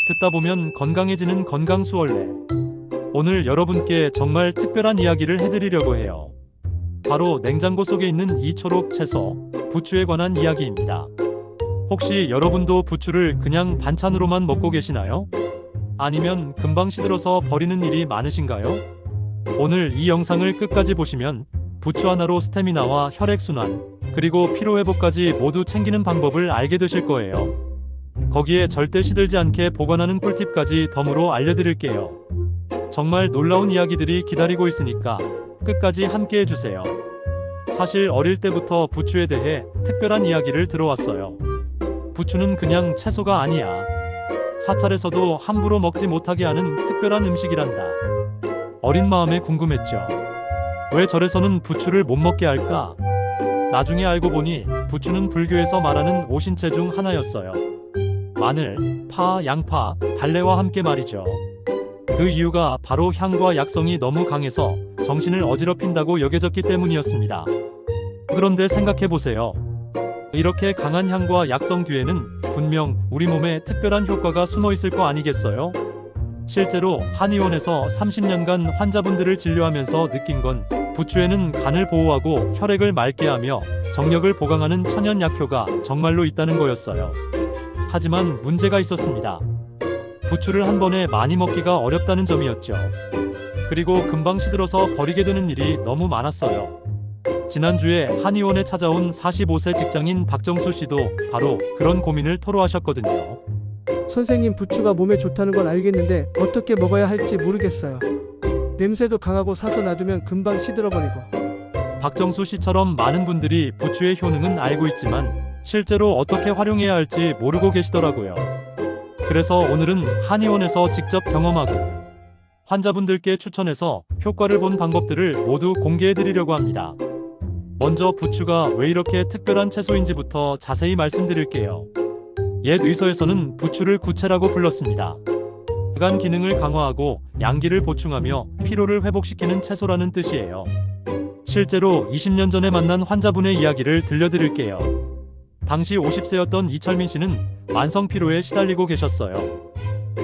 듣다 보면 건강해지는 건강수월래. 오늘 여러분께 정말 특별한 이야기를 해드리려고 해요. 바로 냉장고 속에 있는 이 초록 채소, 부추에 관한 이야기입니다. 혹시 여러분도 부추를 그냥 반찬으로만 먹고 계시나요? 아니면 금방 시들어서 버리는 일이 많으신가요? 오늘 이 영상을 끝까지 보시면 부추 하나로 스태미나와 혈액순환, 그리고 피로회복까지 모두 챙기는 방법을 알게 되실 거예요. 거기에 절대 시들지 않게 보관하는 꿀팁까지 덤으로 알려드릴게요. 정말 놀라운 이야기들이 기다리고 있으니까 끝까지 함께 해주세요. 사실 어릴 때부터 부추에 대해 특별한 이야기를 들어왔어요. 부추는 그냥 채소가 아니야. 사찰에서도 함부로 먹지 못하게 하는 특별한 음식이란다. 어린 마음에 궁금했죠. 왜 절에서는 부추를 못 먹게 할까? 나중에 알고 보니 부추는 불교에서 말하는 오신채 중 하나였어요. 마늘, 파, 양파, 달래와 함께 말이죠. 그 이유가 바로 향과 약성이 너무 강해서 정신을 어지럽힌다고 여겨졌기 때문이었습니다. 그런데 생각해보세요. 이렇게 강한 향과 약성 뒤에는 분명 우리 몸에 특별한 효과가 숨어 있을 거 아니겠어요? 실제로 한의원에서 30년간 환자분들을 진료하면서 느낀 건 부추에는 간을 보호하고 혈액을 맑게 하며 정력을 보강하는 천연 약효가 정말로 있다는 거였어요. 하지만 문제가 있었습니다. 부추를 한 번에 많이 먹기가 어렵다는 점이었죠. 그리고 금방 시들어서 버리게 되는 일이 너무 많았어요. 지난주에 한의원에 찾아온 45세 직장인 박정수 씨도 바로 그런 고민을 토로하셨거든요. 선생님, 부추가 몸에 좋다는 건 알겠는데 어떻게 먹어야 할지 모르겠어요. 냄새도 강하고 사서 놔두면 금방 시들어버리고. 박정수 씨처럼 많은 분들이 부추의 효능은 알고 있지만 실제로 어떻게 활용해야 할지 모르고 계시더라고요. 그래서 오늘은 한의원에서 직접 경험하고 환자분들께 추천해서 효과를 본 방법들을 모두 공개해드리려고 합니다. 먼저 부추가 왜 이렇게 특별한 채소인지부터 자세히 말씀드릴게요. 옛 의서에서는 부추를 구채라고 불렀습니다. 간 기능을 강화하고 양기를 보충하며 피로를 회복시키는 채소라는 뜻이에요. 실제로 20년 전에 만난 환자분의 이야기를 들려드릴게요. 당시 50세였던 이철민 씨는 만성 피로에 시달리고 계셨어요.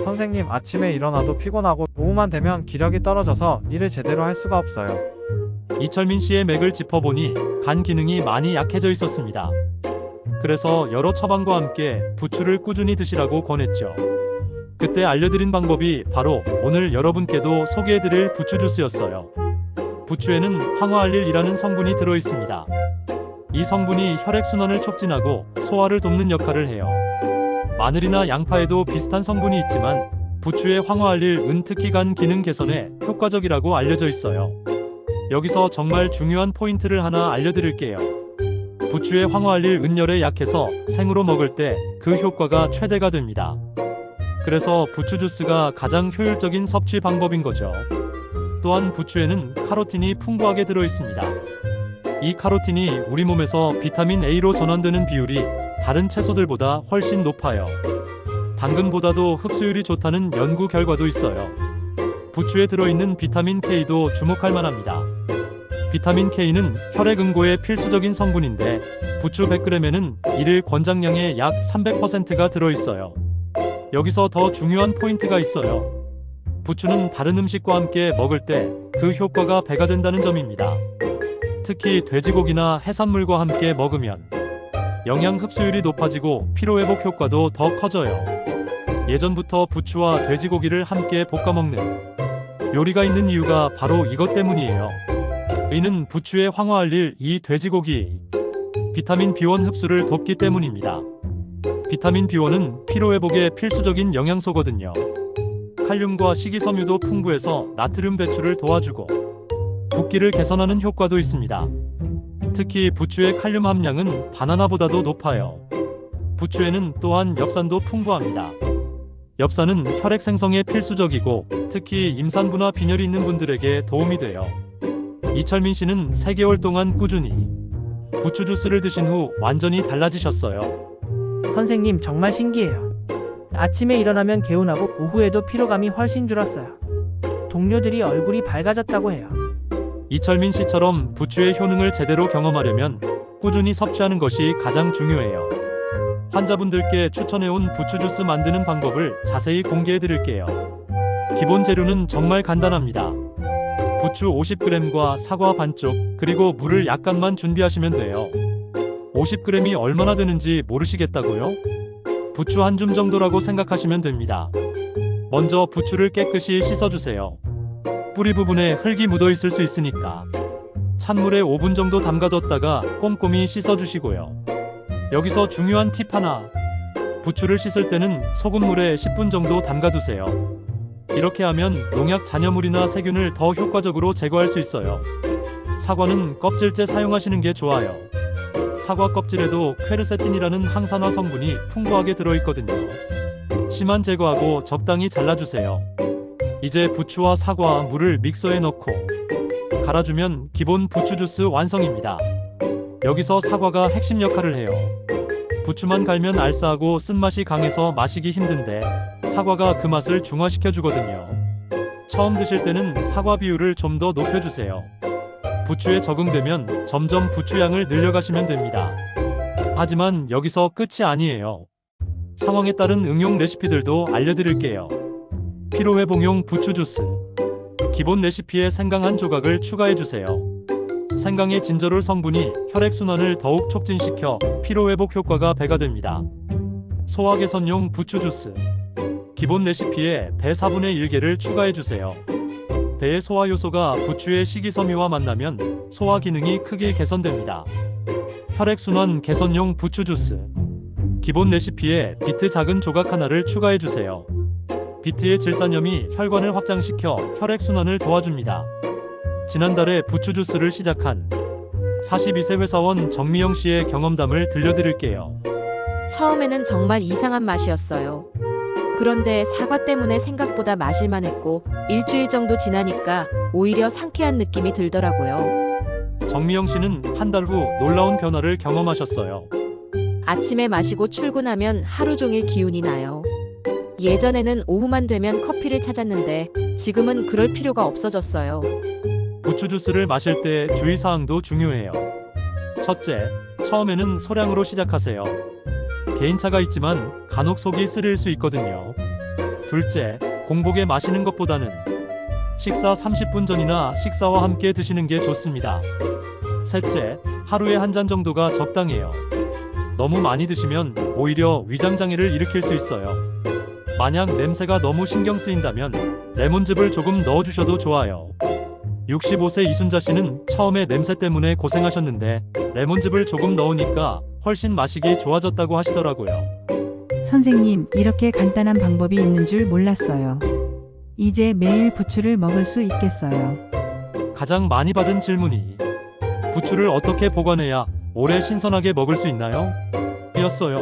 선생님, 아침에 일어나도 피곤하고 오후만 되면 기력이 떨어져서 일을 제대로 할 수가 없어요. 이철민 씨의 맥을 짚어보니 간 기능이 많이 약해져 있었습니다. 그래서 여러 처방과 함께 부추를 꾸준히 드시라고 권했죠. 그때 알려드린 방법이 바로 오늘 여러분께도 소개해드릴 부추 주스였어요. 부추에는 황화알릴이라는 성분이 들어있습니다. 이 성분이 혈액순환을 촉진하고 소화를 돕는 역할을 해요. 마늘이나 양파에도 비슷한 성분이 있지만 부추의 황화알릴은 특히 간 기능 개선에 효과적이라고 알려져 있어요. 여기서 정말 중요한 포인트를 하나 알려드릴게요. 부추의 황화알릴 열에 약해서 생으로 먹을 때 그 효과가 최대가 됩니다. 그래서 부추 주스가 가장 효율적인 섭취 방법인 거죠. 또한 부추에는 카로틴이 풍부하게 들어있습니다. 이 카로틴이 우리 몸에서 비타민 A로 전환되는 비율이 다른 채소들보다 훨씬 높아요. 당근보다도 흡수율이 좋다는 연구 결과도 있어요. 부추에 들어있는 비타민 K도 주목할 만합니다. 비타민 K는 혈액 응고에 필수적인 성분인데 부추 100g에는 일일 권장량의 약 300%가 들어있어요. 여기서 더 중요한 포인트가 있어요. 부추는 다른 음식과 함께 먹을 때 그 효과가 배가 된다는 점입니다. 특히 돼지고기나 해산물과 함께 먹으면 영양 흡수율이 높아지고 피로회복 효과도 더 커져요. 예전부터 부추와 돼지고기를 함께 볶아 먹는 요리가 있는 이유가 바로 이것 때문이에요. 이는 부추의 황화알릴 이 돼지고기 비타민 B1 흡수를 돕기 때문입니다. 비타민 B1은 피로회복에 필수적인 영양소거든요. 칼륨과 식이섬유도 풍부해서 나트륨 배출을 도와주고 붓기를 개선하는 효과도 있습니다. 특히 부추의 칼륨 함량은 바나나보다도 높아요. 부추에는 또한 엽산도 풍부합니다. 엽산은 혈액 생성에 필수적이고 특히 임산부나 빈혈이 있는 분들에게 도움이 돼요. 이철민 씨는 3개월 동안 꾸준히 부추 주스를 드신 후 완전히 달라지셨어요. 선생님, 정말 신기해요. 아침에 일어나면 개운하고 오후에도 피로감이 훨씬 줄었어요. 동료들이 얼굴이 밝아졌다고 해요. 이철민 씨처럼 부추의 효능을 제대로 경험하려면 꾸준히 섭취하는 것이 가장 중요해요. 환자분들께 추천해온 부추 주스 만드는 방법을 자세히 공개해 드릴게요. 기본 재료는 정말 간단합니다. 부추 50g과 사과 반쪽, 그리고 물을 약간만 준비하시면 돼요. 50g이 얼마나 되는지 모르시겠다고요? 부추 한 줌 정도라고 생각하시면 됩니다. 먼저 부추를 깨끗이 씻어주세요. 뿌리 부분에 흙이 묻어 있을 수 있으니까 찬물에 5분 정도 담가뒀다가 꼼꼼히 씻어주시고요. 여기서 중요한 팁 하나. 부추를 씻을 때는 소금물에 10분 정도 담가두세요. 이렇게 하면 농약 잔여물이나 세균을 더 효과적으로 제거할 수 있어요. 사과는 껍질째 사용하시는 게 좋아요. 사과 껍질에도 퀘르세틴이라는 항산화 성분이 풍부하게 들어있거든요. 씨만 제거하고 적당히 잘라주세요. 이제 부추와 사과, 물을 믹서에 넣고 갈아주면 기본 부추 주스 완성입니다. 여기서 사과가 핵심 역할을 해요. 부추만 갈면 알싸하고 쓴맛이 강해서 마시기 힘든데 사과가 그 맛을 중화시켜 주거든요. 처음 드실 때는 사과 비율을 좀 더 높여주세요. 부추에 적응되면 점점 부추 양을 늘려가시면 됩니다. 하지만 여기서 끝이 아니에요. 상황에 따른 응용 레시피들도 알려드릴게요. 피로회복용 부추 주스. 기본 레시피에 생강 한 조각을 추가해주세요. 생강의 진저롤 성분이 혈액순환을 더욱 촉진시켜 피로회복 효과가 배가 됩니다. 소화 개선용 부추 주스. 기본 레시피에 배 4분의 1개를 추가해주세요. 배의 소화 요소가 부추의 식이섬유와 만나면 소화 기능이 크게 개선됩니다. 혈액순환 개선용 부추 주스. 기본 레시피에 비트 작은 조각 하나를 추가해주세요. 비트의 질산염이 혈관을 확장시켜 혈액순환을 도와줍니다. 지난달에 부추 주스를 시작한 42세 회사원 정미영 씨의 경험담을 들려드릴게요. 처음에는 정말 이상한 맛이었어요. 그런데 사과 때문에 생각보다 마실만 했고 일주일 정도 지나니까 오히려 상쾌한 느낌이 들더라고요. 정미영 씨는 한 달 후 놀라운 변화를 경험하셨어요. 아침에 마시고 출근하면 하루 종일 기운이 나요. 예전에는 오후만 되면 커피를 찾았는데 지금은 그럴 필요가 없어졌어요. 부추 주스를 마실 때 주의사항도 중요해요. 첫째, 처음에는 소량으로 시작하세요. 개인차가 있지만 간혹 속이 쓰릴 수 있거든요. 둘째, 공복에 마시는 것보다는 식사 30분 전이나 식사와 함께 드시는 게 좋습니다. 셋째, 하루에 한 잔 정도가 적당해요. 너무 많이 드시면 오히려 위장장애를 일으킬 수 있어요. 만약 냄새가 너무 신경 쓰인다면 레몬즙을 조금 넣어주셔도 좋아요. 65세 이순자 씨는 처음에 냄새 때문에 고생하셨는데 레몬즙을 조금 넣으니까 훨씬 마시기 좋아졌다고 하시더라고요. 선생님, 이렇게 간단한 방법이 있는 줄 몰랐어요. 이제 매일 부추를 먹을 수 있겠어요. 가장 많이 받은 질문이 부추를 어떻게 보관해야 오래 신선하게 먹을 수 있나요? 이었어요.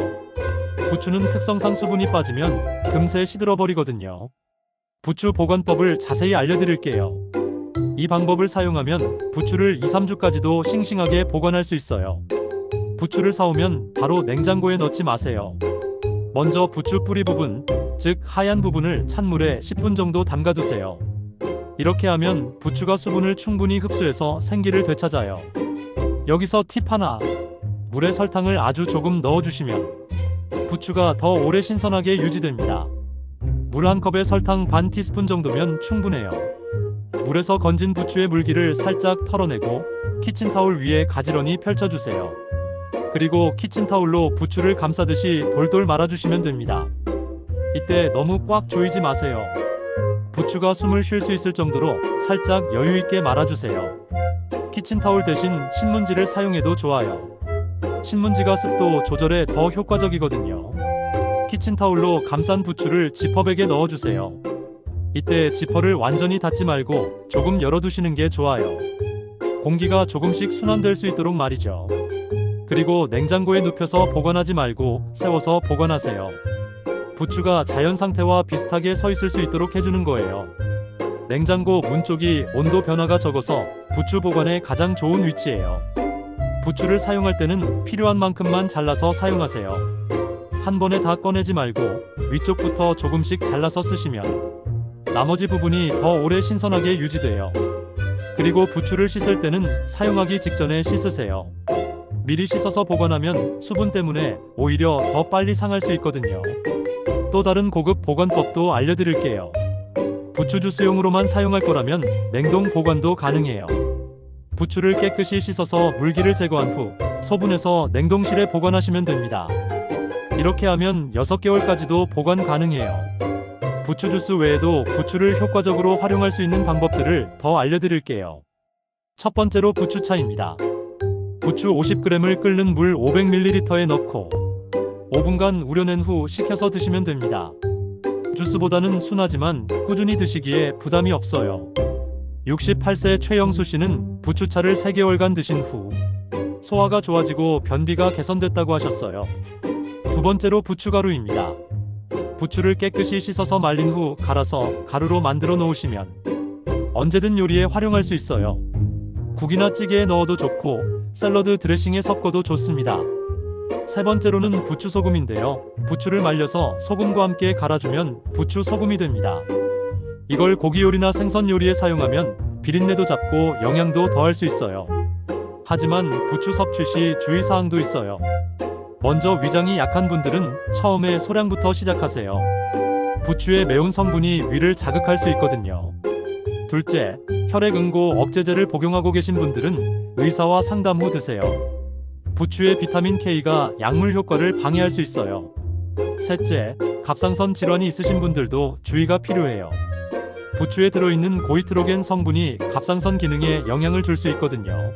부추는 특성상 수분이 빠지면 금세 시들어버리거든요. 부추 보관법을 자세히 알려드릴게요. 이 방법을 사용하면 부추를 2-3주까지도 싱싱하게 보관할 수 있어요. 부추를 사오면 바로 냉장고에 넣지 마세요. 먼저 부추 뿌리 부분, 즉 하얀 부분을 찬물에 10분 정도 담가두세요. 이렇게 하면 부추가 수분을 충분히 흡수해서 생기를 되찾아요. 여기서 팁 하나. 물에 설탕을 아주 조금 넣어주시면 부추가 더 오래 신선하게 유지됩니다. 물 한 컵에 설탕 반 티스푼 정도면 충분해요. 물에서 건진 부추의 물기를 살짝 털어내고 키친타올 위에 가지런히 펼쳐주세요. 그리고 키친타올로 부추를 감싸듯이 돌돌 말아주시면 됩니다. 이때 너무 꽉 조이지 마세요. 부추가 숨을 쉴 수 있을 정도로 살짝 여유있게 말아주세요. 키친타올 대신 신문지를 사용해도 좋아요. 신문지가 습도 조절에 더 효과적이거든요. 키친타올로 감싼 부추를 지퍼백에 넣어주세요. 이때 지퍼를 완전히 닫지 말고 조금 열어두시는 게 좋아요. 공기가 조금씩 순환될 수 있도록 말이죠. 그리고 냉장고에 눕혀서 보관하지 말고 세워서 보관하세요. 부추가 자연 상태와 비슷하게 서 있을 수 있도록 해주는 거예요. 냉장고 문 쪽이 온도 변화가 적어서 부추 보관에 가장 좋은 위치예요. 부추를 사용할 때는 필요한 만큼만 잘라서 사용하세요. 한 번에 다 꺼내지 말고 위쪽부터 조금씩 잘라서 쓰시면 나머지 부분이 더 오래 신선하게 유지돼요. 그리고 부추를 씻을 때는 사용하기 직전에 씻으세요. 미리 씻어서 보관하면 수분 때문에 오히려 더 빨리 상할 수 있거든요. 또 다른 고급 보관법도 알려드릴게요. 부추 주스용으로만 사용할 거라면 냉동 보관도 가능해요. 부추를 깨끗이 씻어서 물기를 제거한 후 소분해서 냉동실에 보관하시면 됩니다. 이렇게 하면 6개월까지도 보관 가능해요. 부추 주스 외에도 부추를 효과적으로 활용할 수 있는 방법들을 더 알려드릴게요. 첫 번째로 부추차입니다. 부추 50g을 끓는 물 500ml에 넣고 5분간 우려낸 후 식혀서 드시면 됩니다. 주스보다는 순하지만 꾸준히 드시기에 부담이 없어요. 68세 최영수 씨는 부추차를 3개월간 드신 후 소화가 좋아지고 변비가 개선됐다고 하셨어요. 두 번째로 부추가루입니다. 부추를 깨끗이 씻어서 말린 후 갈아서 가루로 만들어 놓으시면 언제든 요리에 활용할 수 있어요. 국이나 찌개에 넣어도 좋고 샐러드 드레싱에 섞어도 좋습니다. 세 번째로는 부추 소금인데요. 부추를 말려서 소금과 함께 갈아주면 부추 소금이 됩니다. 이걸 고기 요리나 생선 요리에 사용하면 비린내도 잡고 영양도 더할 수 있어요. 하지만 부추 섭취 시 주의사항도 있어요. 먼저 위장이 약한 분들은 처음에 소량부터 시작하세요. 부추의 매운 성분이 위를 자극할 수 있거든요. 둘째, 혈액 응고 억제제를 복용하고 계신 분들은 의사와 상담 후 드세요. 부추의 비타민 K가 약물 효과를 방해할 수 있어요. 셋째, 갑상선 질환이 있으신 분들도 주의가 필요해요. 부추에 들어있는 고이트로겐 성분이 갑상선 기능에 영향을 줄 수 있거든요.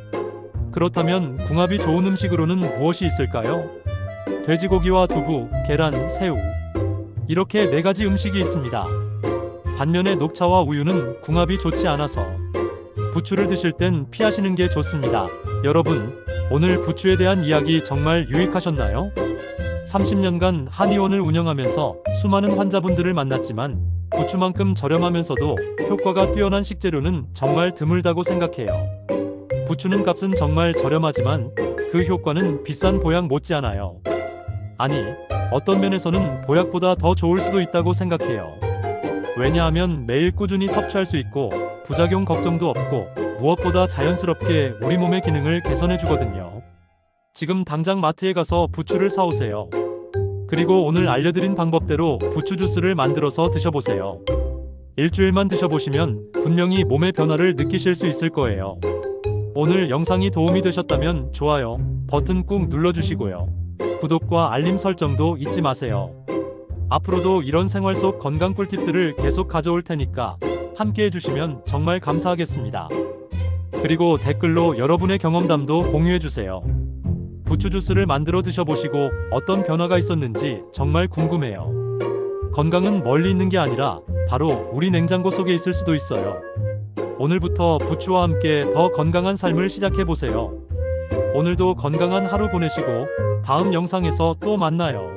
그렇다면 궁합이 좋은 음식으로는 무엇이 있을까요? 돼지고기와 두부, 계란, 새우. 이렇게 4가지 음식이 있습니다. 반면에 녹차와 우유는 궁합이 좋지 않아서 부추를 드실 땐 피하시는 게 좋습니다. 여러분, 오늘 부추에 대한 이야기 정말 유익하셨나요? 30년간 한의원을 운영하면서 수많은 환자분들을 만났지만 부추만큼 저렴하면서도 효과가 뛰어난 식재료는 정말 드물다고 생각해요. 부추는 값은 정말 저렴하지만 그 효과는 비싼 보약 못지않아요. 아니, 어떤 면에서는 보약보다 더 좋을 수도 있다고 생각해요. 왜냐하면 매일 꾸준히 섭취할 수 있고 부작용 걱정도 없고 무엇보다 자연스럽게 우리 몸의 기능을 개선해 주거든요. 지금 당장 마트에 가서 부추를 사오세요. 그리고 오늘 알려드린 방법대로 부추 주스를 만들어서 드셔보세요. 일주일만 드셔보시면 분명히 몸의 변화를 느끼실 수 있을 거예요. 오늘 영상이 도움이 되셨다면 좋아요 버튼 꾹 눌러주시고요. 구독과 알림 설정도 잊지 마세요. 앞으로도 이런 생활 속 건강 꿀팁들을 계속 가져올 테니까 함께 해주시면 정말 감사하겠습니다. 그리고 댓글로 여러분의 경험담도 공유해주세요. 부추 주스를 만들어 드셔보시고 어떤 변화가 있었는지 정말 궁금해요. 건강은 멀리 있는 게 아니라 바로 우리 냉장고 속에 있을 수도 있어요. 오늘부터 부추와 함께 더 건강한 삶을 시작해보세요. 오늘도 건강한 하루 보내시고 다음 영상에서 또 만나요.